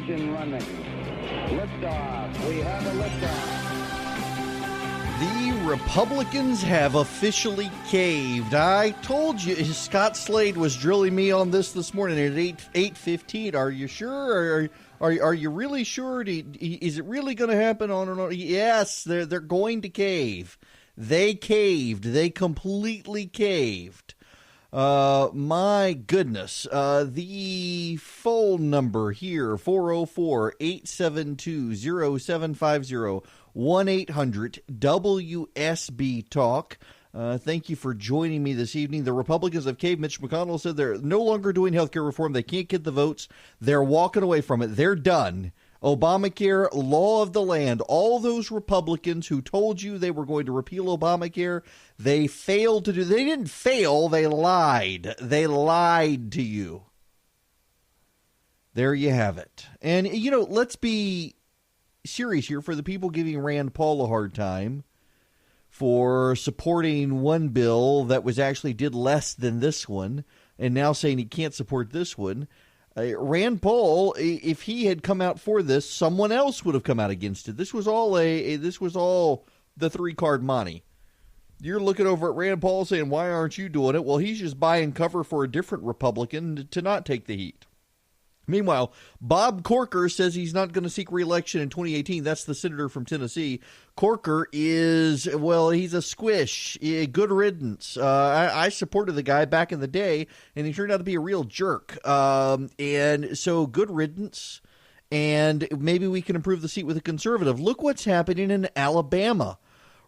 engine running. Liftoff. We have a liftoff. The Republicans have officially caved. I told you, Scott Slade was drilling me on this morning at 8:15. Are you sure? Are you really sure? Is it really going to happen on and on? Yes, they're going to cave. They caved. They completely caved. My goodness. The phone number here, 404-872-0750, 1-800-WSB-TALK. Thank you for joining me this evening. The Republicans have caved. Mitch McConnell said they're no longer doing health care reform. They can't get the votes. They're walking away from it. They're done. Obamacare, law of the land. All those Republicans who told you they were going to repeal Obamacare, they failed to do. They didn't fail. They lied. They lied to you. There you have it. And, you know, let's be serious here for the people giving Rand Paul a hard time for supporting one bill that was actually did less than this one and now saying he can't support this one. Rand Paul, if he had come out for this, someone else would have come out against it. This was all the three-card money. You're looking over at Rand Paul saying, why aren't you doing it? Well, he's just buying cover for a different Republican to not take the heat. Meanwhile, Bob Corker says he's not going to seek re-election in 2018. That's the senator from Tennessee. Corker is, well, he's a squish. Good riddance. I supported the guy back in the day, and he turned out to be a real jerk. And so good riddance, and maybe we can improve the seat with a conservative. Look what's happening in Alabama.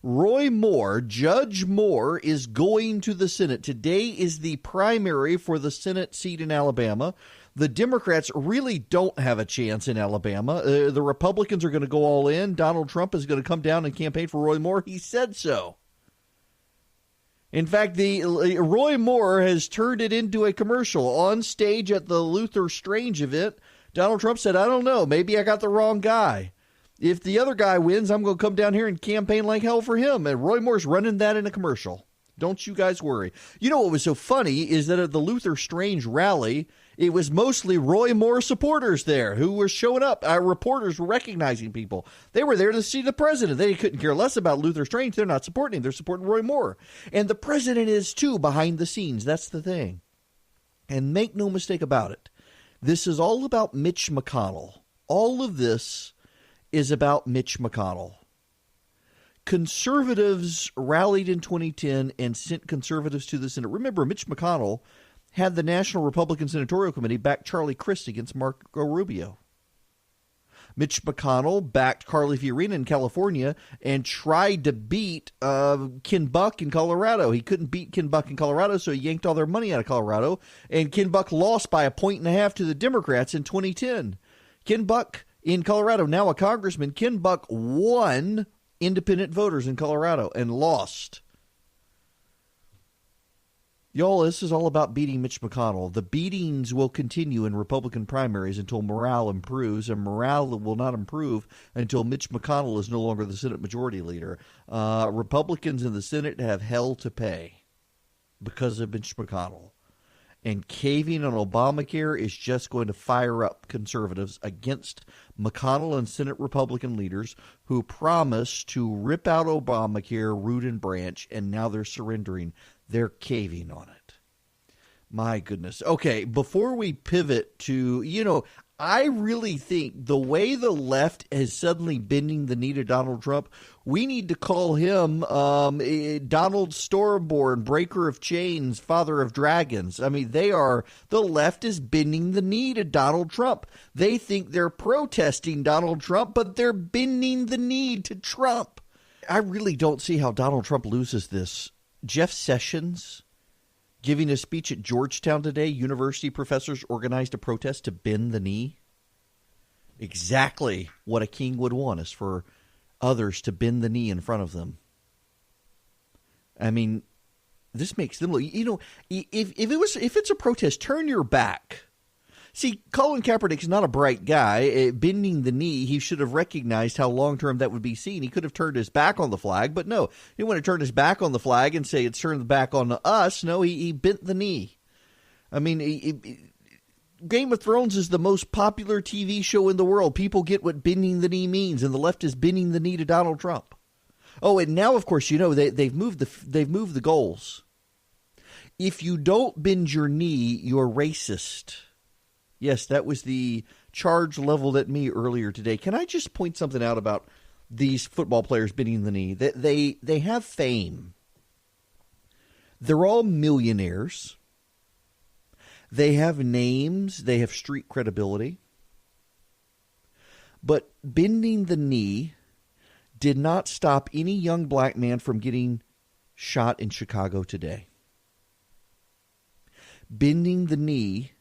Roy Moore, Judge Moore, is going to the Senate. Today is the primary for the Senate seat in Alabama. The Democrats really don't have a chance in Alabama. The Republicans are going to go all in. Donald Trump is going to come down and campaign for Roy Moore. He said so. In fact, Roy Moore has turned it into a commercial. On stage at the Luther Strange event, Donald Trump said, I don't know, maybe I got the wrong guy. If the other guy wins, I'm going to come down here and campaign like hell for him. And Roy Moore's running that in a commercial. Don't you guys worry. You know what was so funny is that at the Luther Strange rally, it was mostly Roy Moore supporters there who were showing up. Our reporters were recognizing people. They were there to see the president. They couldn't care less about Luther Strange. They're not supporting him. They're supporting Roy Moore. And the president is, too, behind the scenes. That's the thing. And make no mistake about it. This is all about Mitch McConnell. All of this is about Mitch McConnell. Conservatives rallied in 2010 and sent conservatives to the Senate. Remember, Mitch McConnell had the National Republican Senatorial Committee back Charlie Crist against Marco Rubio. Mitch McConnell backed Carly Fiorina in California and tried to beat Ken Buck in Colorado. He couldn't beat Ken Buck in Colorado, so he yanked all their money out of Colorado. And Ken Buck lost by 1.5 points to the Democrats in 2010. Ken Buck in Colorado, now a congressman, Ken Buck won independent voters in Colorado and lost. Y'all, this is all about beating Mitch McConnell. The beatings will continue in Republican primaries until morale improves, and morale will not improve until Mitch McConnell is no longer the Senate Majority Leader. Republicans in the Senate have hell to pay because of Mitch McConnell. And caving on Obamacare is just going to fire up conservatives against McConnell and Senate Republican leaders who promised to rip out Obamacare root and branch, and now they're surrendering. They're caving on it. My goodness. Okay, before we pivot to, I really think the way the left is suddenly bending the knee to Donald Trump, we need to call him Donald Stormborn, breaker of chains, father of dragons. I mean, the left is bending the knee to Donald Trump. They think they're protesting Donald Trump, but they're bending the knee to Trump. I really don't see how Donald Trump loses this. Jeff Sessions giving a speech at Georgetown today, university professors organized a protest to bend the knee. Exactly what a king would want is for others to bend the knee in front of them. I mean, this makes them look, if it's a protest, turn your back. See, Colin Kaepernick's not a bright guy. Bending the knee, he should have recognized how long-term that would be seen. He could have turned his back on the flag, but no. He didn't want to turn his back on the flag and say it's turned back on us. No, he bent the knee. I mean, Game of Thrones is the most popular TV show in the world. People get what bending the knee means, and the left is bending the knee to Donald Trump. Oh, and now, of course, they've moved the goals. If you don't bend your knee, you're racist. Yes, that was the charge leveled at me earlier today. Can I just point something out about these football players bending the knee? They have fame. They're all millionaires. They have names. They have street credibility. But bending the knee did not stop any young black man from getting shot in Chicago today. Bending the knee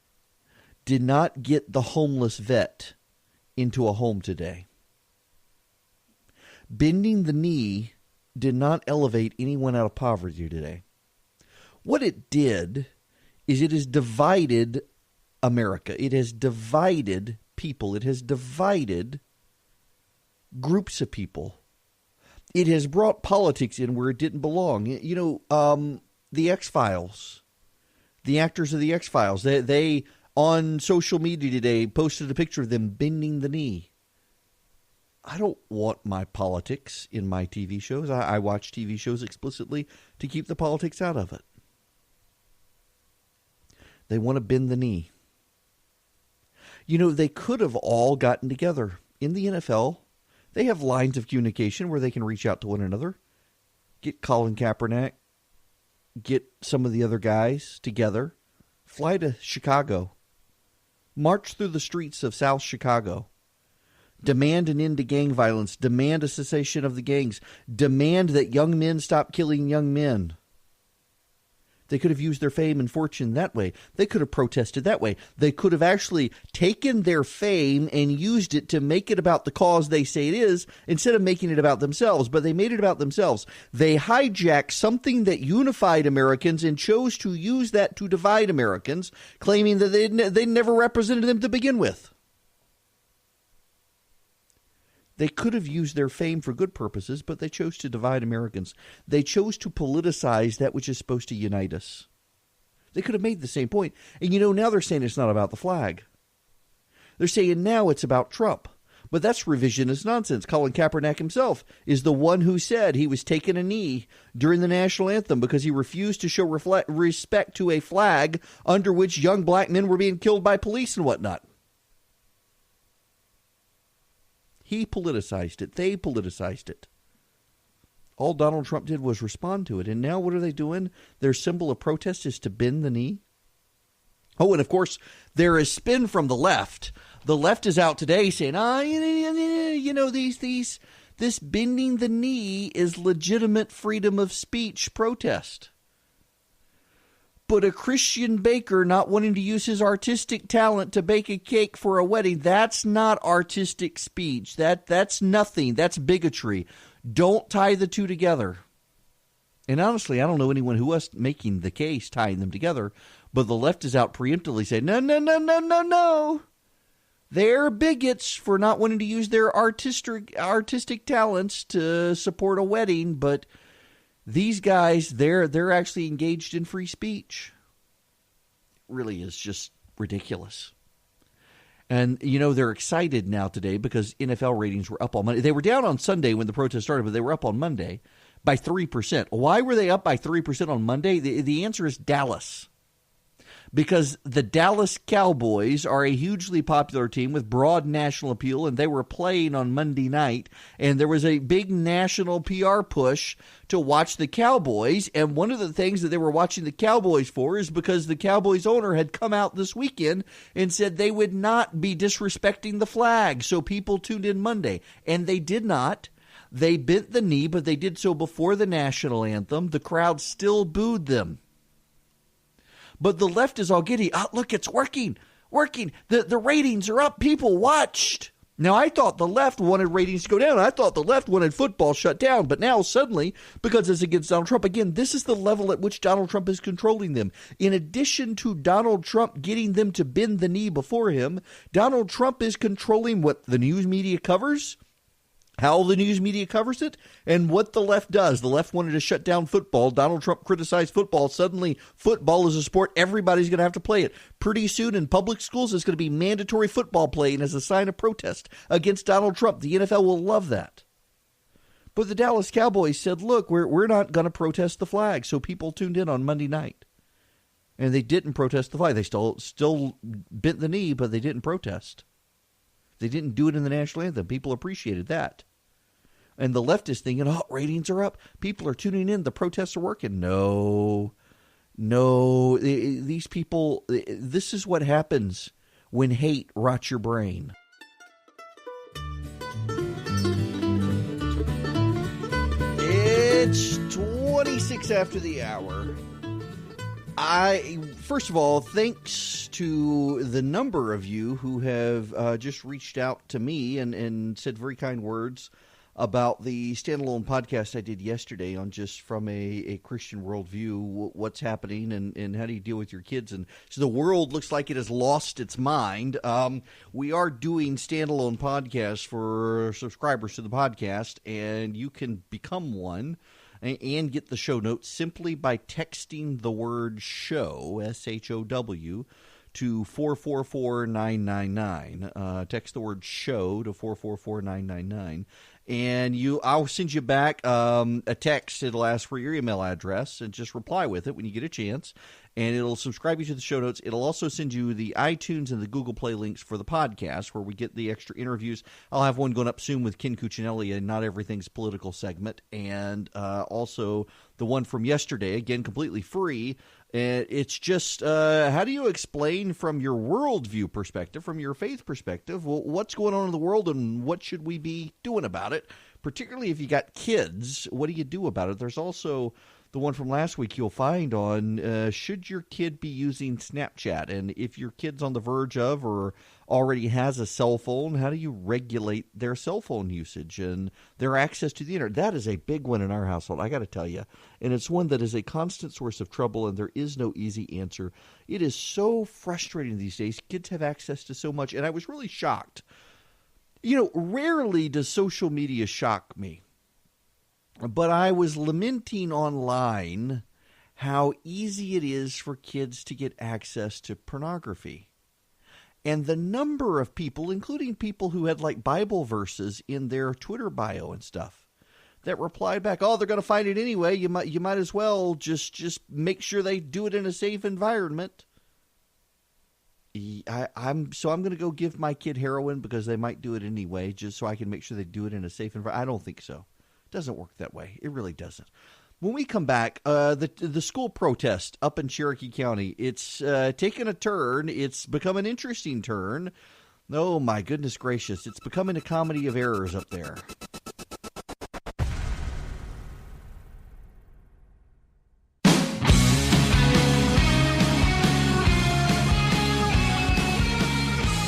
did not get the homeless vet into a home today. Bending the knee did not elevate anyone out of poverty today. What it did is it has divided America. It has divided people. It has divided groups of people. It has brought politics in where it didn't belong. The X-Files, the actors of the X-Files, they on social media today posted a picture of them bending the knee. I don't want my politics in my TV shows. I watch TV shows explicitly to keep the politics out of it. They want to bend the knee. They could have all gotten together. In the NFL, they have lines of communication where they can reach out to one another. Get Colin Kaepernick. Get some of the other guys together. Fly to Chicago. March through the streets of South Chicago. Demand an end to gang violence. Demand a cessation of the gangs. Demand that young men stop killing young men. They could have used their fame and fortune that way. They could have protested that way. They could have actually taken their fame and used it to make it about the cause they say it is instead of making it about themselves. But they made it about themselves. They hijacked something that unified Americans and chose to use that to divide Americans, claiming that they never represented them to begin with. They could have used their fame for good purposes, but they chose to divide Americans. They chose to politicize that which is supposed to unite us. They could have made the same point. And now they're saying it's not about the flag. They're saying now it's about Trump. But that's revisionist nonsense. Colin Kaepernick himself is the one who said he was taking a knee during the national anthem because he refused to show respect to a flag under which young black men were being killed by police and whatnot. He politicized it. They politicized it. All Donald Trump did was respond to it. And now what are they doing? Their symbol of protest is to bend the knee. Oh, and of course, there is spin from the left. The left is out today saying, this bending the knee is legitimate freedom of speech protest. But a Christian baker not wanting to use his artistic talent to bake a cake for a wedding, that's not artistic speech. That's nothing. That's bigotry. Don't tie the two together. And honestly, I don't know anyone who was making the case tying them together, but the left is out preemptively saying, no. They're bigots for not wanting to use their artistic talents to support a wedding, but these guys, they're actually engaged in free speech. It really is just ridiculous. And, they're excited now today because NFL ratings were up on Monday. They were down on Sunday when the protest started, but they were up on Monday by 3%. Why were they up by 3% on Monday? The answer is Dallas. Because the Dallas Cowboys are a hugely popular team with broad national appeal, and they were playing on Monday night, and there was a big national PR push to watch the Cowboys, and one of the things that they were watching the Cowboys for is because the Cowboys owner had come out this weekend and said they would not be disrespecting the flag, so people tuned in Monday, and they did not. They bent the knee, but they did so before the national anthem. The crowd still booed them. But the left is all giddy. Oh, look, it's working. The ratings are up. People watched. Now, I thought the left wanted ratings to go down. I thought the left wanted football shut down. But now, suddenly, because it's against Donald Trump, again, this is the level at which Donald Trump is controlling them. In addition to Donald Trump getting them to bend the knee before him, Donald Trump is controlling what the news media covers, how the news media covers it, and what the left does. The left wanted to shut down football. Donald Trump criticized football. Suddenly, football is a sport. Everybody's going to have to play it. Pretty soon in public schools, it's going to be mandatory football playing as a sign of protest against Donald Trump. The NFL will love that. But the Dallas Cowboys said, look, we're not going to protest the flag. So people tuned in on Monday night. And they didn't protest the flag. They still bent the knee, but they didn't protest. They didn't do it in the national anthem. People appreciated that. And the leftists thinking, oh, ratings are up. People are tuning in. The protests are working. No. These people, this is what happens when hate rots your brain. It's 26 after the hour. First of all, thanks to the number of you who have just reached out to me and said very kind words about the standalone podcast I did yesterday on just from a Christian worldview, what's happening and how do you deal with your kids. And so the world looks like it has lost its mind. We are doing standalone podcasts for subscribers to the podcast, and you can become one and get the show notes simply by texting the word show, S-H-O-W, to 444-999. Text the word show to 444-999. And I'll send you back a text. It'll ask for your email address, and just reply with it when you get a chance. And it'll subscribe you to the show notes. It'll also send you the iTunes and the Google Play links for the podcast where we get the extra interviews. I'll have one going up soon with Ken Cuccinelli and Not Everything's Political segment. And also the one from yesterday, again, completely free. And it's just, how do you explain from your worldview perspective, from your faith perspective, what's going on in the world and what should we be doing about it? Particularly if you got kids, what do you do about it? There's also the one from last week you'll find on should your kid be using Snapchat? And if your kid's on the verge of or already has a cell phone, how do you regulate their cell phone usage and their access to the internet? That is a big one in our household, I got to tell you. And it's one that is a constant source of trouble, and there is no easy answer. It is so frustrating these days. Kids have access to so much, and I was really shocked. You know, rarely does social media shock me. But I was lamenting online how easy it is for kids to get access to pornography. And the number of people, including people who had like Bible verses in their Twitter bio and stuff, that replied back, oh, they're going to find it anyway. You might as well just make sure they do it in a safe environment. I'm going to go give my kid heroin because they might do it anyway, just so I can make sure they do it in a safe environment. I don't think so. Doesn't work that way. It really doesn't. When we come back, the school protest up in Cherokee County, it's taken a turn. It's become an interesting turn. Oh, my goodness gracious. It's becoming a comedy of errors up there.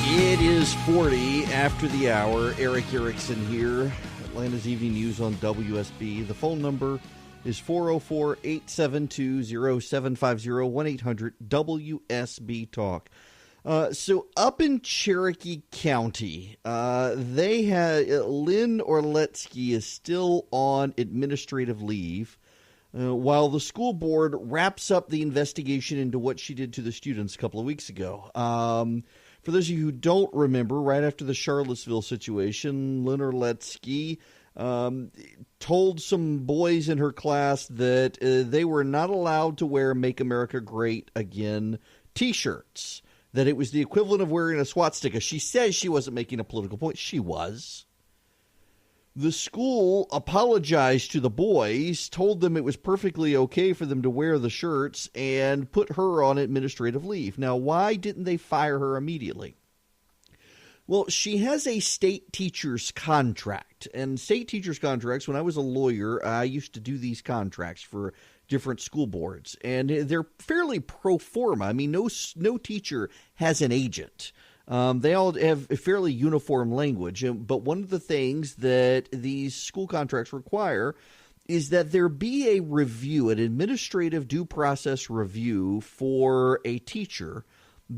It is 40 after the hour. Erick Erickson here. Atlanta's Evening News on WSB. The phone number is 404-872-0750, 1-800-WSB-TALK. So up in Cherokee County, they had Lynn Orletsky is still on administrative leave while the school board wraps up the investigation into what she did to the students a couple of weeks ago. For those of you who don't remember, right after the Charlottesville situation, Lynn Orletsky told some boys in her class that they were not allowed to wear Make America Great Again T-shirts, that it was the equivalent of wearing a swastika. She says she wasn't making a political point. She was. The school apologized to the boys, told them it was perfectly okay for them to wear the shirts, and put her on administrative leave. Now, why didn't they fire her immediately? Well, she has a state teacher's contract, and state teacher's contracts, when I was a lawyer, I used to do these contracts for different school boards, and they're fairly pro forma. I mean, no teacher has an agent. They all have a fairly uniform language, but one of the things that these school contracts require is that there be a review, an administrative due process review for a teacher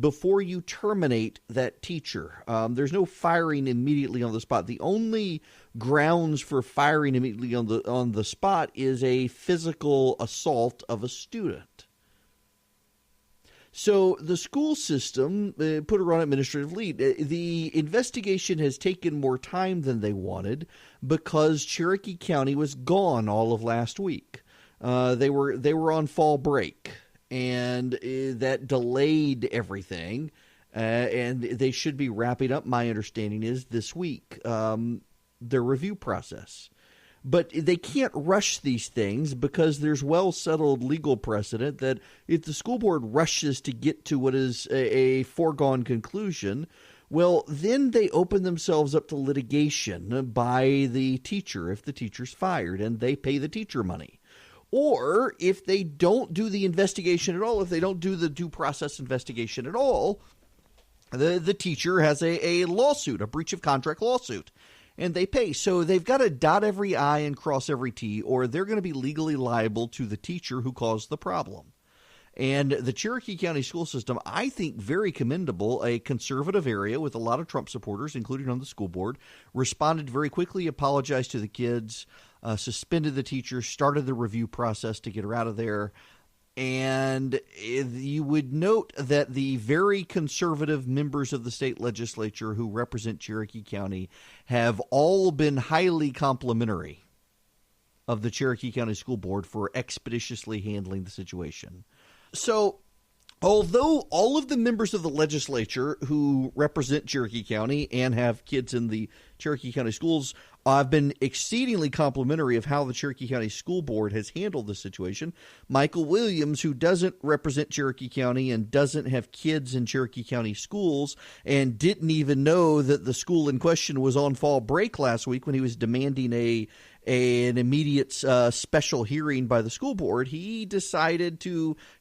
before you terminate that teacher. There's no firing immediately on the spot. The only grounds for firing immediately on the spot is a physical assault of a student. So the school system put her on administrative leave. The investigation has taken more time than they wanted because Cherokee County was gone all of last week. They were on fall break, and that delayed everything. And they should be wrapping up, my understanding is, this week, their review process. But they can't rush these things because there's well-settled legal precedent that if the school board rushes to get to what is a foregone conclusion, well, then they open themselves up to litigation by the teacher if the teacher's fired, and they pay the teacher money. Or if they don't do the investigation at all, if they don't do the due process investigation at all, the teacher has a lawsuit, a breach of contract lawsuit. And they pay. So they've got to dot every I and cross every T, or they're going to be legally liable to the teacher who caused the problem. And the Cherokee County school system, I think, very commendable. A conservative area with a lot of Trump supporters, including on the school board, responded very quickly, apologized to the kids, suspended the teacher, started the review process to get her out of there. And you would note that the very conservative members of the state legislature who represent Cherokee County have all been highly complimentary of the Cherokee County School Board for expeditiously handling the situation. So, although all of the members of the legislature who represent Cherokee County and have kids in the Cherokee County schools have been exceedingly complimentary of how the Cherokee County School Board has handled the situation, Michael Williams, who doesn't represent Cherokee County and doesn't have kids in Cherokee County schools and didn't even know that the school in question was on fall break last week when he was demanding an immediate special hearing by the school board, he decided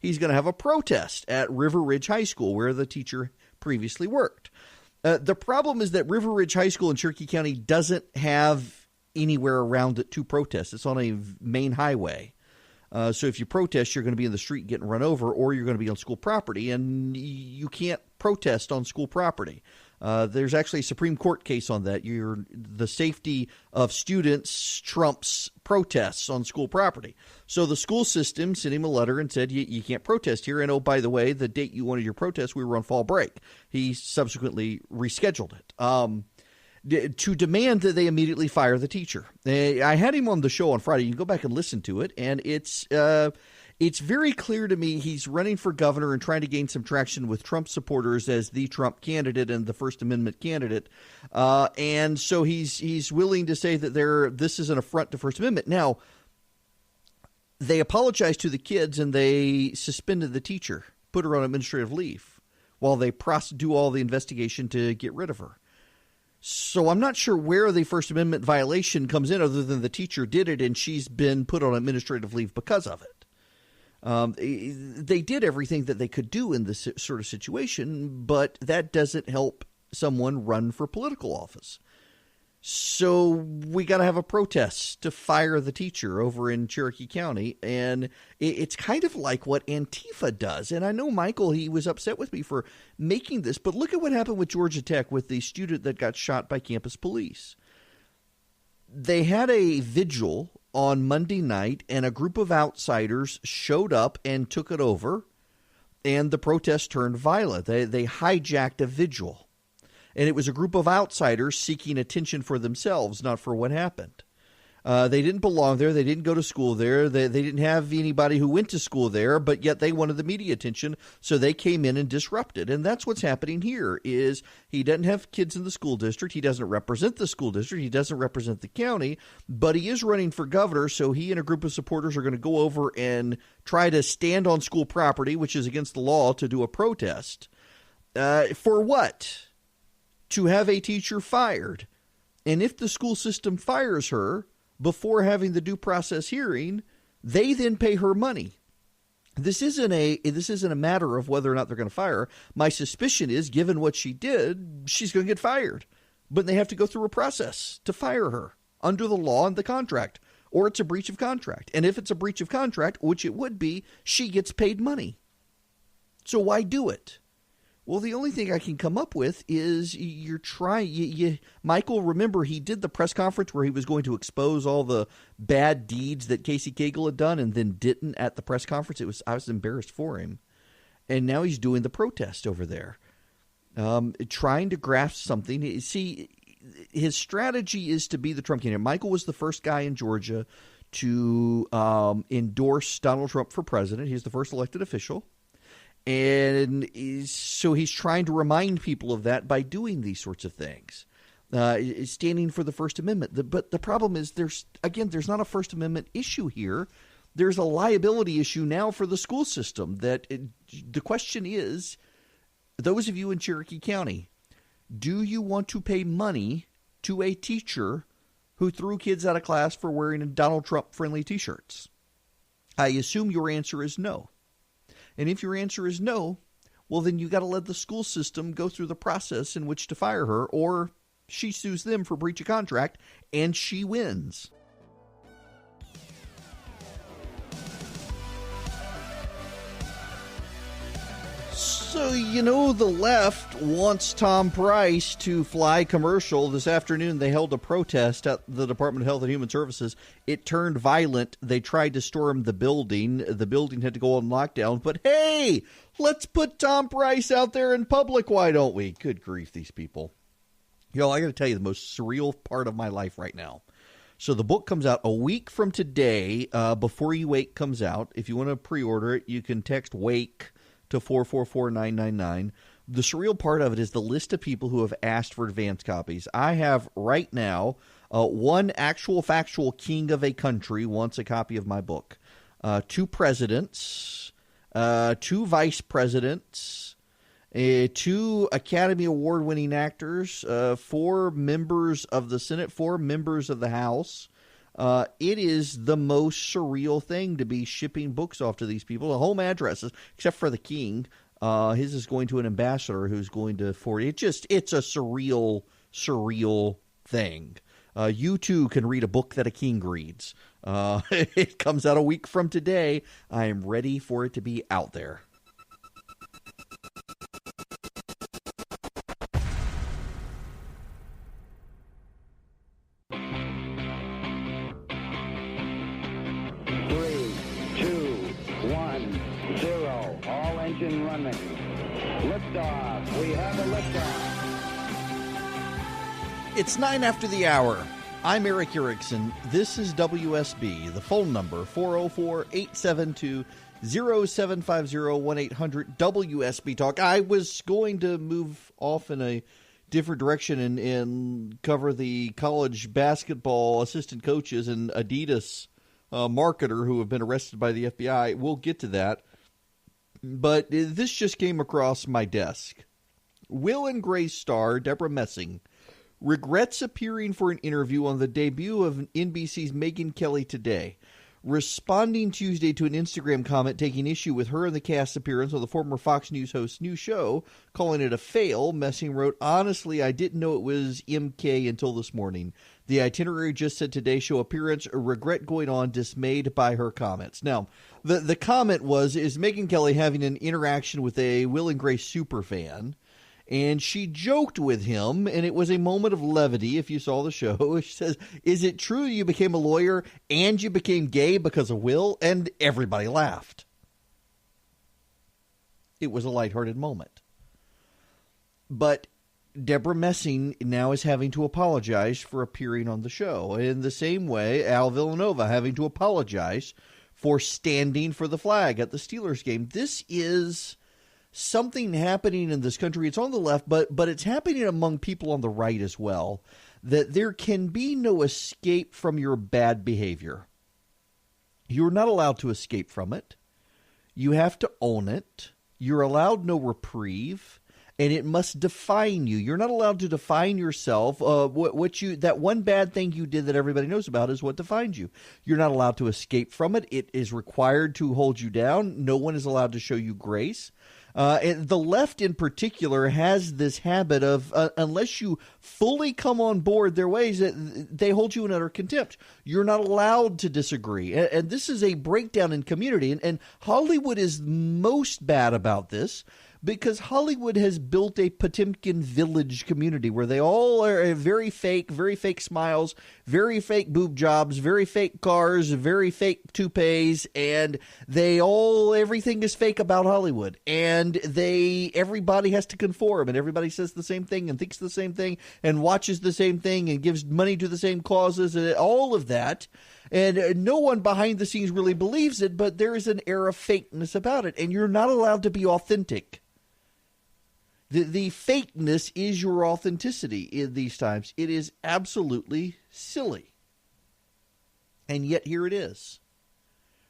he's going to have a protest at River Ridge High School where the teacher previously worked. The problem is that River Ridge High School in Cherokee County doesn't have anywhere around it to protest. It's on a main highway. So if you protest, you're going to be in the street getting run over, or you're going to be on school property, and you can't protest on school property. There's actually a Supreme Court case on that. The safety of students trumps protests on school property. So the school system sent him a letter and said, you can't protest here. And, oh, by the way, the date you wanted your protest, we were on fall break. He subsequently rescheduled it to demand that they immediately fire the teacher. I had him on the show on Friday. You can go back and listen to it. And it's very clear to me he's running for governor and trying to gain some traction with Trump supporters as the Trump candidate and the First Amendment candidate. And so he's willing to say that this is an affront to First Amendment. Now, they apologized to the kids and they suspended the teacher, put her on administrative leave while they do all the investigation to get rid of her. So I'm not sure where the First Amendment violation comes in other than the teacher did it and she's been put on administrative leave because of it. They did everything that they could do in this sort of situation, but that doesn't help someone run for political office. So we got to have a protest to fire the teacher over in Cherokee County. And it's kind of like what Antifa does. And I know, Michael, he was upset with me for making this, but look at what happened with Georgia Tech with the student that got shot by campus police. They had a vigil on Monday night, and a group of outsiders showed up and took it over, and the protest turned violent. They hijacked a vigil. And it was a group of outsiders seeking attention for themselves, not for what happened. They didn't belong there. They didn't go to school there. They didn't have anybody who went to school there, but yet they wanted the media attention, so they came in and disrupted. And that's what's happening here is he doesn't have kids in the school district. He doesn't represent the school district. He doesn't represent the county, but he is running for governor, so he and a group of supporters are going to go over and try to stand on school property, which is against the law, to do a protest. For what? To have a teacher fired. And if the school system fires her before having the due process hearing, they then pay her money. This isn't a matter of whether or not they're going to fire her. My suspicion is, given what she did, she's going to get fired. But they have to go through a process to fire her under the law and the contract, or it's a breach of contract. And if it's a breach of contract, which it would be, she gets paid money. So why do it? Well, the only thing I can come up with is you're trying. Michael, remember, he did the press conference where he was going to expose all the bad deeds that Casey Cagle had done and then didn't at the press conference. I was embarrassed for him. And now he's doing the protest over there, trying to grasp something. See, his strategy is to be the Trump candidate. Michael was the first guy in Georgia to endorse Donald Trump for president. He's the first elected official. And so he's trying to remind people of that by doing these sorts of things, standing for the First Amendment. But the problem is there's not a First Amendment issue here. There's a liability issue now for the school system. The question is, those of you in Cherokee County, do you want to pay money to a teacher who threw kids out of class for wearing Donald Trump-friendly T-shirts? I assume your answer is no. And if your answer is no, well, then you got to let the school system go through the process in which to fire her, or she sues them for breach of contract, and she wins. So, the left wants Tom Price to fly commercial. This afternoon, they held a protest at the Department of Health and Human Services. It turned violent. They tried to storm the building. The building had to go on lockdown. But, hey, let's put Tom Price out there in public. Why don't we? Good grief, these people. I got to tell you the most surreal part of my life right now. So the book comes out a week from today. Before You Wake comes out. If you want to pre-order it, you can text WAKE to 444-999. The surreal part of it is the list of people who have asked for advance copies. I have right now one actual factual king of a country wants a copy of my book. 2 presidents, 2 vice presidents, 2 Academy Award-winning actors, 4 members of the Senate, 4 members of the House. It is the most surreal thing to be shipping books off to these people. The home addresses, except for the king, his is going to an ambassador who's going to forward it. It's a surreal thing. You too can read a book that a king reads. It comes out a week from today. I am ready for it to be out there. Engine running. Liftoff. We have a liftoff. It's 9 after the hour. I'm Erick Erickson. This is WSB. The phone number, 404-872-0750, 1-800-WSB Talk. I was going to move off in a different direction and cover the college basketball assistant coaches and Adidas marketer who have been arrested by the FBI. We'll get to that. But this just came across my desk. Will and Grace star Deborah Messing regrets appearing for an interview on the debut of NBC's Megyn Kelly Today. Responding Tuesday to an Instagram comment taking issue with her and the cast's appearance on the former Fox News host's new show, calling it a fail, Messing wrote, "Honestly, I didn't know it was MK until this morning. The itinerary just said Today Show appearance, regret going on, dismayed by her comments." Now, the comment was, is Megyn Kelly having an interaction with a Will and Grace superfan? And she joked with him, and it was a moment of levity, if you saw the show. She says, "Is it true you became a lawyer and you became gay because of Will?" And everybody laughed. It was a lighthearted moment. But Deborah Messing now is having to apologize for appearing on the show. In the same way, Al Villanova having to apologize for standing for the flag at the Steelers game. This is something happening in this country. It's on the left, but it's happening among people on the right as well, that there can be no escape from your bad behavior. You're not allowed to escape from it. You have to own it. You're allowed no reprieve, and it must define you. You're not allowed to define yourself. That one bad thing you did that everybody knows about is what defines you. You're not allowed to escape from it. It is required to hold you down. No one is allowed to show you grace. And the left in particular has this habit of, unless you fully come on board their ways, they hold you in utter contempt. You're not allowed to disagree. And this is a breakdown in community. And Hollywood is most bad about this Because Hollywood has built a Potemkin village community where they all are very fake smiles, very fake boob jobs, very fake cars, very fake toupees, and everything is fake about Hollywood. And everybody has to conform, and everybody says the same thing and thinks the same thing and watches the same thing and gives money to the same causes and all of that. And no one behind the scenes really believes it, but there is an air of fakeness about it, and you're not allowed to be authentic. The fakeness is your authenticity in these times. It is absolutely silly. And yet here it is.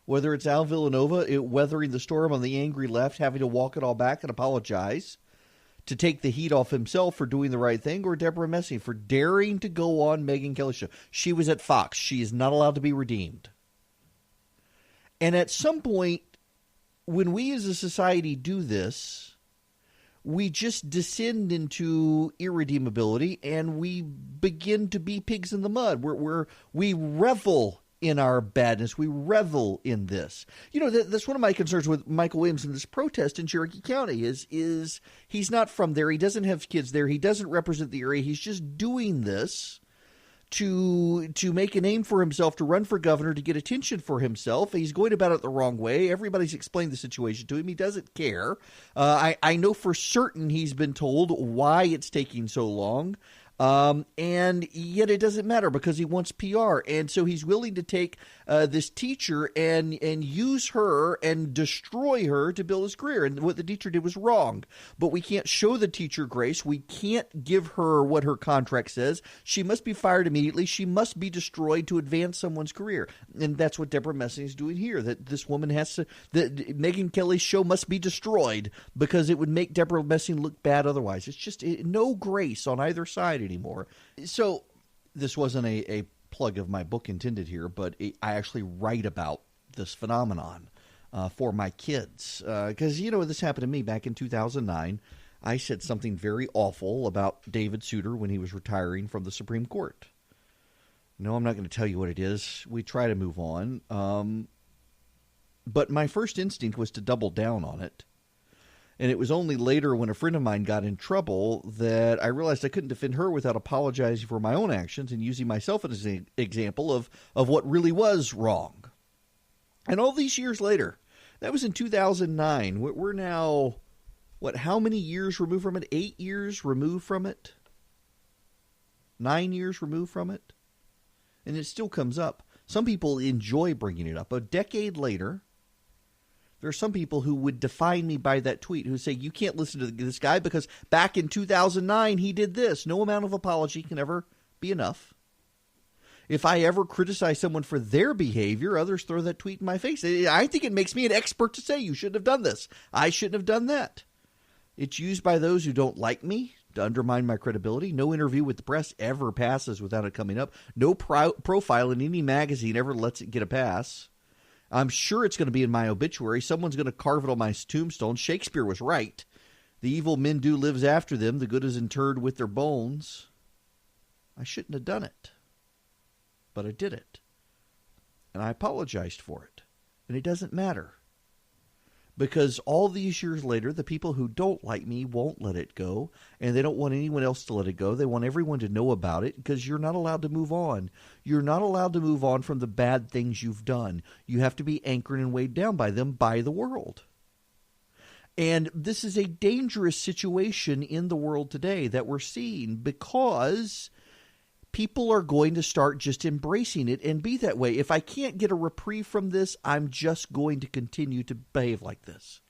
Whether it's Al Villanova weathering the storm on the angry left, having to walk it all back and apologize to take the heat off himself for doing the right thing, or Deborah Messing for daring to go on Megyn Kelly's show. She was at Fox. She is not allowed to be redeemed. And at some point, when we as a society do this, we just descend into irredeemability and we begin to be pigs in the mud. We revel in our badness. We revel in this. You know, that's one of my concerns with Michael Williams in this protest in Cherokee County is he's not from there. He doesn't have kids there. He doesn't represent the area. He's just doing this to make a name for himself, to run for governor, to get attention for himself. He's going about it the wrong way. Everybody's explained the situation to him. He doesn't care. I know for certain he's been told why it's taking so long. And yet it doesn't matter because he wants PR. And so he's willing to take this teacher and use her and destroy her to build his career. And what the teacher did was wrong. But we can't show the teacher grace. We can't give her what her contract says. She must be fired immediately. She must be destroyed to advance someone's career. And that's what Deborah Messing is doing here. That this woman has to, that Megyn Kelly's show must be destroyed because it would make Deborah Messing look bad otherwise. It's just no grace on either side anymore. So this wasn't a plug of my book intended here, but I actually write about this phenomenon for my kids. Because, you know, this happened to me back in 2009. I said something very awful about David Souter when he was retiring from the Supreme Court. No, I'm not going to tell you what it is. We try to move on. But my first instinct was to double down on it. And it was only later when a friend of mine got in trouble that I realized I couldn't defend her without apologizing for my own actions and using myself as an example of what really was wrong. And all these years later, that was in 2009. We're now, how many years removed from it? 8 years removed from it? 9 years removed from it? And it still comes up. Some people enjoy bringing it up. A decade later, there are some people who would define me by that tweet, who say, you can't listen to this guy because back in 2009 he did this. No amount of apology can ever be enough. If I ever criticize someone for their behavior, others throw that tweet in my face. I think it makes me an expert to say you shouldn't have done this. I shouldn't have done that. It's used by those who don't like me to undermine my credibility. No interview with the press ever passes without it coming up. No profile in any magazine ever lets it get a pass. I'm sure it's going to be in my obituary. Someone's going to carve it on my tombstone. Shakespeare was right. The evil men do lives after them. The good is interred with their bones. I shouldn't have done it. But I did it. And I apologized for it. And it doesn't matter. Because all these years later, the people who don't like me won't let it go, and they don't want anyone else to let it go. They want everyone to know about it because you're not allowed to move on. You're not allowed to move on from the bad things you've done. You have to be anchored and weighed down by them by the world. And this is a dangerous situation in the world today that we're seeing because people are going to start just embracing it and be that way. If I can't get a reprieve from this, I'm just going to continue to behave like this.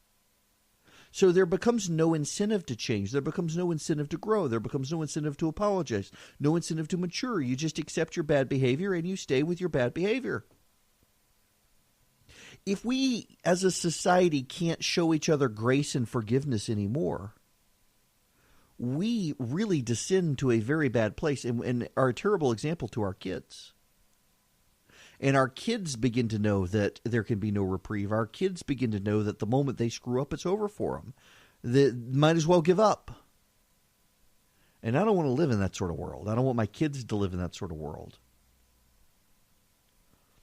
So there becomes no incentive to change. There becomes no incentive to grow. There becomes no incentive to apologize. No incentive to mature. You just accept your bad behavior and you stay with your bad behavior. If we as a society can't show each other grace and forgiveness anymore, we really descend to a very bad place and are a terrible example to our kids. And our kids begin to know that there can be no reprieve. Our kids begin to know that the moment they screw up, it's over for them. They might as well give up. And I don't want to live in that sort of world. I don't want my kids to live in that sort of world.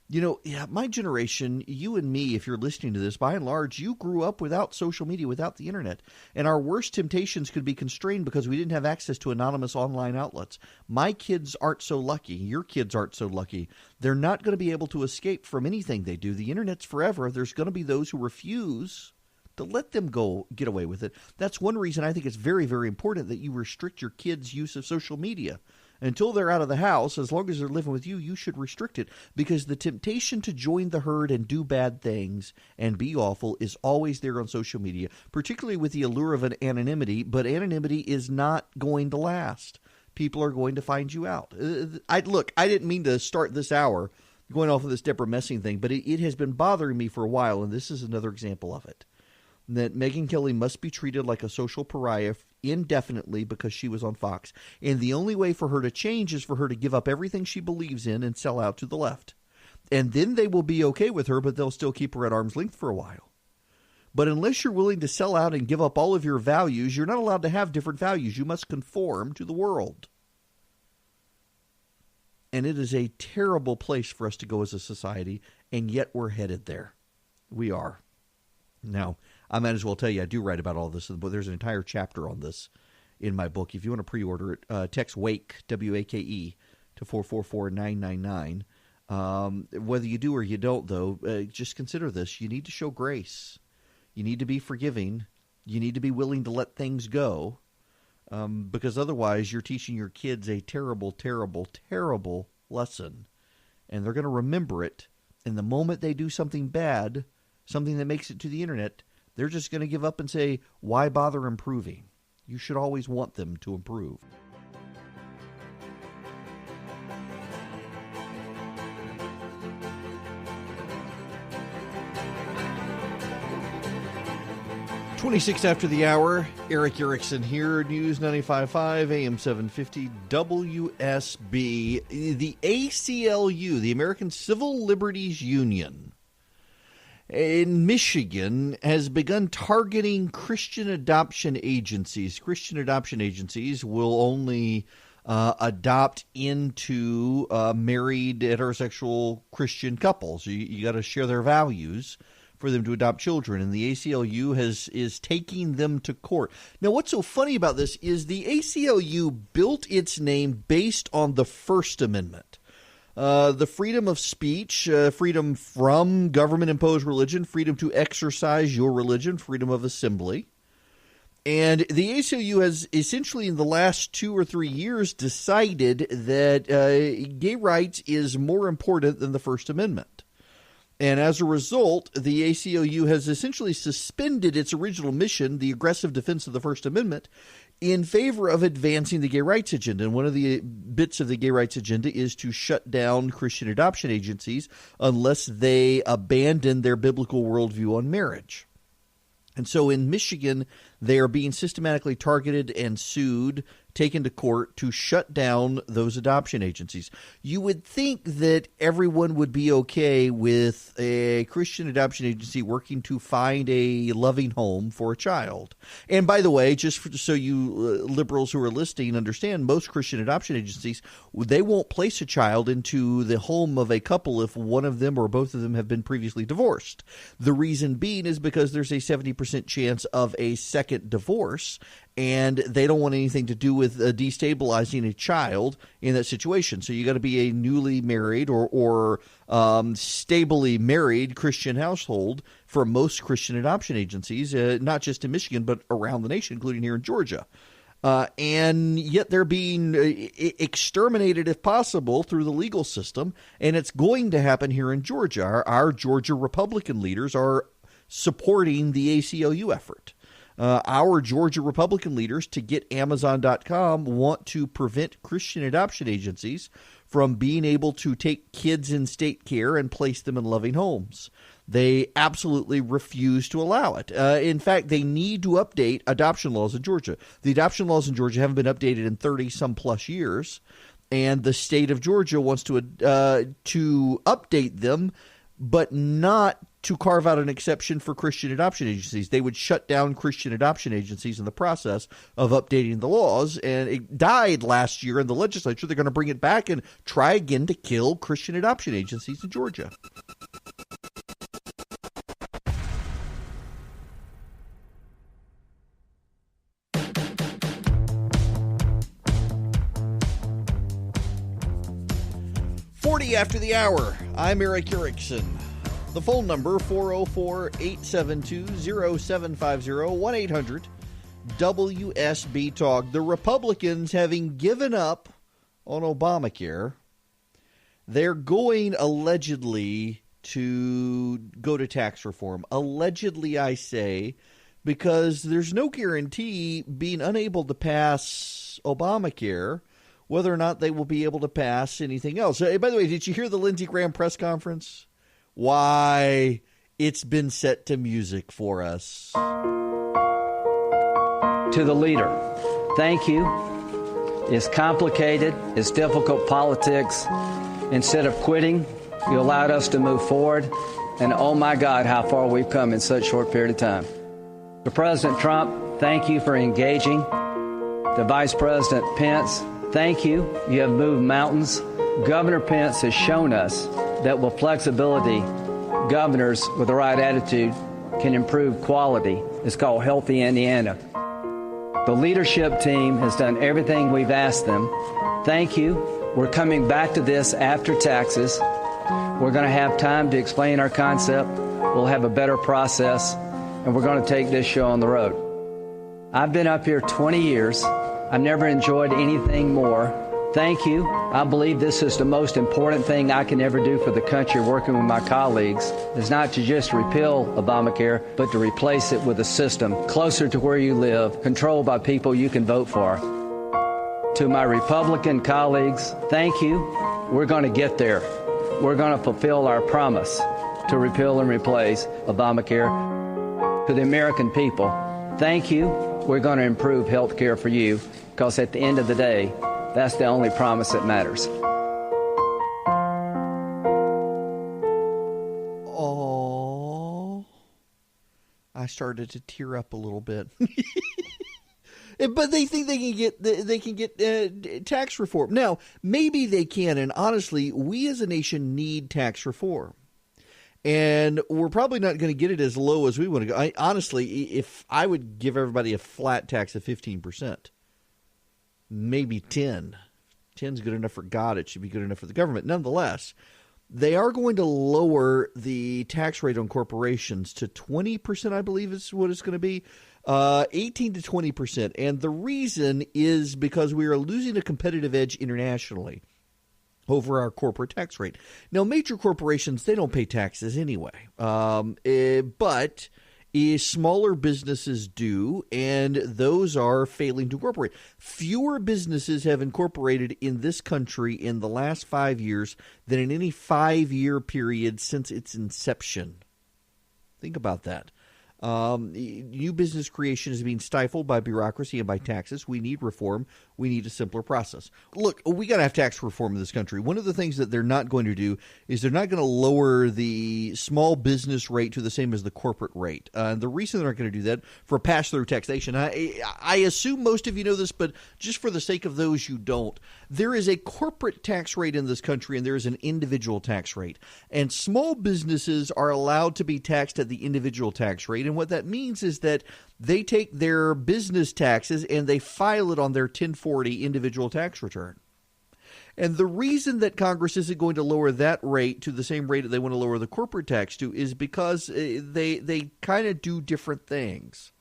My generation, you and me, if you're listening to this, by and large, you grew up without social media, without the internet. And our worst temptations could be constrained because we didn't have access to anonymous online outlets. My kids aren't so lucky. Your kids aren't so lucky. They're not going to be able to escape from anything they do. The internet's forever. There's going to be those who refuse to let them get away with it. That's one reason I think it's very, very important that you restrict your kids' use of social media. Until they're out of the house, as long as they're living with you, you should restrict it, because the temptation to join the herd and do bad things and be awful is always there on social media, particularly with the allure of an anonymity. But anonymity is not going to last. People are going to find you out. I didn't mean to start this hour going off of this Deborah Messing thing, but it has been bothering me for a while, and this is another example of it. That Megyn Kelly must be treated like a social pariah indefinitely because she was on Fox. And the only way for her to change is for her to give up everything she believes in and sell out to the left. And then they will be okay with her, but they'll still keep her at arm's length for a while. But unless you're willing to sell out and give up all of your values, you're not allowed to have different values. You must conform to the world. And it is a terrible place for us to go as a society, and yet we're headed there. We are. Now, I might as well tell you, I do write about all this in the book. There's an entire chapter on this in my book. If you want to pre-order it, text WAKE, W-A-K-E, to 444-999. Whether you do or you don't, though, just consider this. You need to show grace. You need to be forgiving. You need to be willing to let things go, because otherwise you're teaching your kids a terrible, terrible, terrible lesson. And they're going to remember it. And the moment they do something bad, something that makes it to the internet, they're just going to give up and say, why bother improving? You should always want them to improve. "26 after the hour, Erick Erickson here, News 95.5, AM 750, WSB. The ACLU, the American Civil Liberties Union, in Michigan, has begun targeting Christian adoption agencies. Christian adoption agencies will only adopt into married heterosexual Christian couples. You got to share their values for them to adopt children, and the ACLU is taking them to court. Now, what's so funny about this is the ACLU built its name based on the First Amendment. The freedom of speech, freedom from government-imposed religion, freedom to exercise your religion, freedom of assembly. And the ACLU has essentially in the last 2 or 3 years decided that gay rights is more important than the First Amendment. And as a result, the ACLU has essentially suspended its original mission, the aggressive defense of the First Amendment, in favor of advancing the gay rights agenda. And one of the bits of the gay rights agenda is to shut down Christian adoption agencies unless they abandon their biblical worldview on marriage. And so in Michigan, they are being systematically targeted and sued, taken to court to shut down those adoption agencies. You would think that everyone would be okay with a Christian adoption agency working to find a loving home for a child. And by the way, so you liberals who are listening understand, most Christian adoption agencies, they won't place a child into the home of a couple if one of them or both of them have been previously divorced. The reason being is because there's a 70% chance of a second divorce, and they don't want anything to do with destabilizing a child in that situation. So you got to be a newly married or stably married Christian household for most Christian adoption agencies, not just in Michigan, but around the nation, including here in Georgia. And yet they're being exterminated, if possible, through the legal system. And it's going to happen here in Georgia. Our Georgia Republican leaders are supporting the ACLU effort. Our Georgia Republican leaders, to get Amazon.com, want to prevent Christian adoption agencies from being able to take kids in state care and place them in loving homes. They absolutely refuse to allow it. In fact, they need to update adoption laws in Georgia. The adoption laws in Georgia haven't been updated in 30-some plus years, and the state of Georgia wants to update them, but not to carve out an exception for Christian adoption agencies. They would shut down Christian adoption agencies in the process of updating the laws, and it died last year in the legislature. They're going to bring it back and try again to kill Christian adoption agencies in Georgia. After the hour, I'm Erick Erickson. The phone number, 404-872-0750, 1-800-WSB-TALK. The Republicans, having given up on Obamacare, they're going allegedly to go to tax reform. Allegedly, I say, because there's no guarantee being unable to pass Obamacare whether or not they will be able to pass anything else. By the way, did you hear the Lindsey Graham press conference? Why, it's been set to music for us. To the leader, thank you. It's complicated. It's difficult politics. Instead of quitting, you allowed us to move forward. And oh my God, how far we've come in such a short period of time. To President Trump, thank you for engaging. To Vice President Pence, thank you. You have moved mountains. Governor Pence has shown us that with flexibility, governors with the right attitude can improve quality. It's called Healthy Indiana. The leadership team has done everything we've asked them. Thank you. We're coming back to this after taxes. We're going to have time to explain our concept. We'll have a better process, and we're going to take this show on the road. I've been up here 20 years. I've never enjoyed anything more. Thank you. I believe this is the most important thing I can ever do for the country working with my colleagues. Is not to just repeal Obamacare, but to replace it with a system closer to where you live, controlled by people you can vote for. To my Republican colleagues, thank you. We're going to get there. We're going to fulfill our promise to repeal and replace Obamacare. To the American people, thank you. We're going to improve health care for you, because at the end of the day, that's the only promise that matters. Oh, I started to tear up a little bit. But they think they can get tax reform. Now, maybe they can, and honestly, we as a nation need tax reform. And we're probably not going to get it as low as we want to go. Honestly, if I would give everybody a flat tax of 15%, maybe 10. 10's good enough for God. It should be good enough for the government. Nonetheless, they are going to lower the tax rate on corporations to 20%, I believe is what it's going to be, 18 to 20%. And the reason is because we are losing a competitive edge internationally over our corporate tax rate. Now, major corporations, they don't pay taxes anyway, but smaller businesses do, and those are failing to incorporate. Fewer businesses have incorporated in this country in the last 5 years than in any 5-year period since its inception. Think about that. New business creation is being stifled by bureaucracy and by taxes. We need reform. We need a simpler process. Look, we got to have tax reform in this country. One of the things that they're not going to do is they're not going to lower the small business rate to the same as the corporate rate. The reason they're not going to do that for pass-through taxation, I assume most of you know this, but just for the sake of those who don't, there is a corporate tax rate in this country and there is an individual tax rate. And small businesses are allowed to be taxed at the individual tax rate. And what that means is that they take their business taxes and they file it on their 1040 individual tax return. And the reason that Congress isn't going to lower that rate to the same rate that they want to lower the corporate tax to is because they kind of do different things.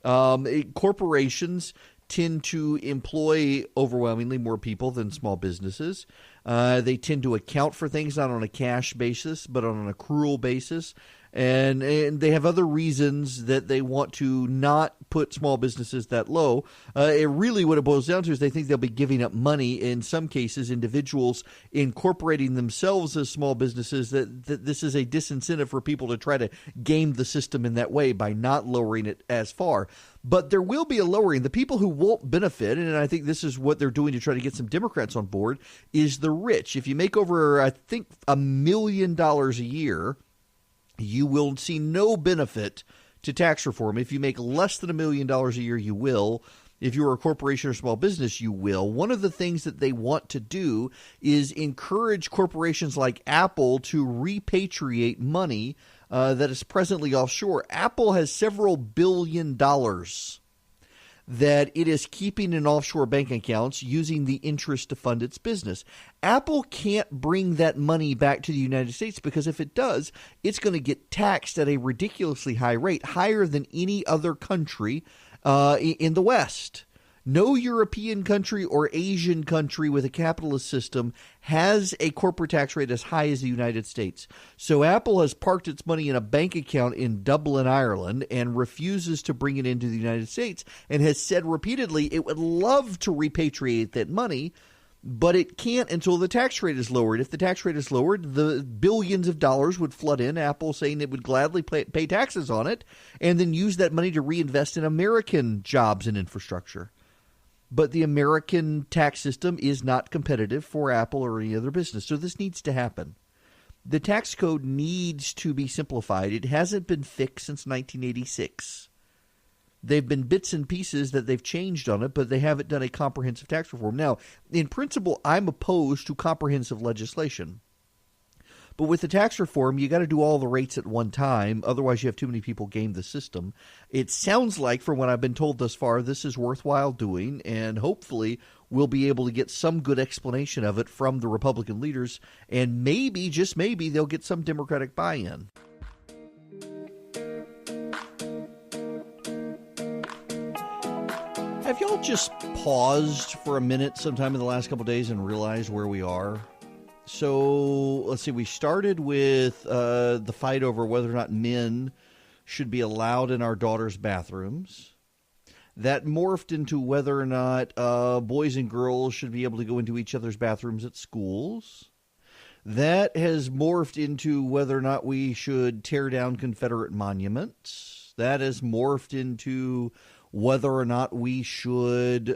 Corporations tend to employ overwhelmingly more people than small businesses. They tend to account for things not on a cash basis, but on an accrual basis. And they have other reasons that they want to not put small businesses that low. Really what it boils down to is they think they'll be giving up money, in some cases, individuals incorporating themselves as small businesses, that this is a disincentive for people to try to game the system in that way by not lowering it as far. But there will be a lowering. The people who won't benefit, and I think this is what they're doing to try to get some Democrats on board, is the rich. If you make over, I think, $1 million a year, you will see no benefit to tax reform. If you make less than $1 million a year, you will. If you're a corporation or small business, you will. One of the things that they want to do is encourage corporations like Apple to repatriate money that is presently offshore. Apple has several $billion that it is keeping in offshore bank accounts using the interest to fund its business. Apple can't bring that money back to the United States because if it does, it's going to get taxed at a ridiculously high rate, higher than any other country in the West. No European country or Asian country with a capitalist system has a corporate tax rate as high as the United States. So Apple has parked its money in a bank account in Dublin, Ireland, and refuses to bring it into the United States, and has said repeatedly it would love to repatriate that money, but it can't until the tax rate is lowered. If the tax rate is lowered, the billions of dollars would flood in, Apple saying it would gladly pay taxes on it, and then use that money to reinvest in American jobs and infrastructure. But the American tax system is not competitive for Apple or any other business. So this needs to happen. The tax code needs to be simplified. It hasn't been fixed since 1986. They've been bits and pieces that they've changed on it, but they haven't done a comprehensive tax reform. Now, in principle, I'm opposed to comprehensive legislation. But with the tax reform, you got to do all the rates at one time. Otherwise, you have too many people game the system. It sounds like, from what I've been told thus far, this is worthwhile doing, and hopefully we'll be able to get some good explanation of it from the Republican leaders, and maybe, just maybe, they'll get some Democratic buy-in. Have y'all just paused for a minute sometime in the last couple of days and realized where we are? So, let's see, we started with the fight over whether or not men should be allowed in our daughters' bathrooms. That morphed into whether or not boys and girls should be able to go into each other's bathrooms at schools. That has morphed into whether or not we should tear down Confederate monuments. That has morphed into whether or not we should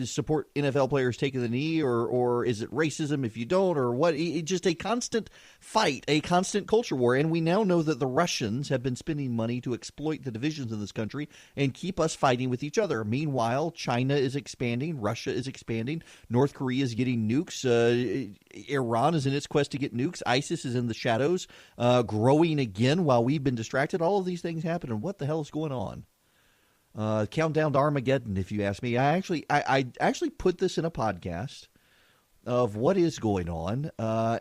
support NFL players taking the knee, or is it racism if you don't, or what? It's just a constant fight, a constant culture war. And we now know that the Russians have been spending money to exploit the divisions in this country and keep us fighting with each other. Meanwhile, China is expanding, Russia is expanding, North Korea is getting nukes, Iran is in its quest to get nukes, ISIS is in the shadows, growing again while we've been distracted. All of these things happen, and what the hell is going on? Countdown to Armageddon, if you ask me. I actually put this in a podcast of what is going on,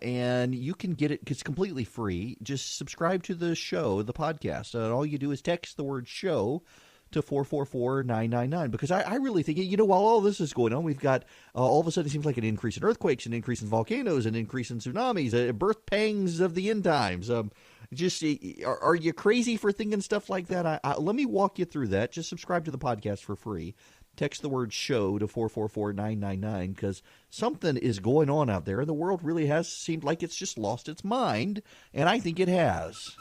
and you can get it. It's completely free. Just subscribe to the show, the podcast. All you do is text the word show to 444-999, because I really think, while all this is going on, we've got all of a sudden it seems like an increase in earthquakes, an increase in volcanoes, an increase in tsunamis, birth pangs of the end times. Just, are you crazy for thinking stuff like that? Let me walk you through that. Just subscribe to the podcast for free. Text the word show to 444-999, because something is going on out there, and the world really has seemed like it's just lost its mind, and I think it has.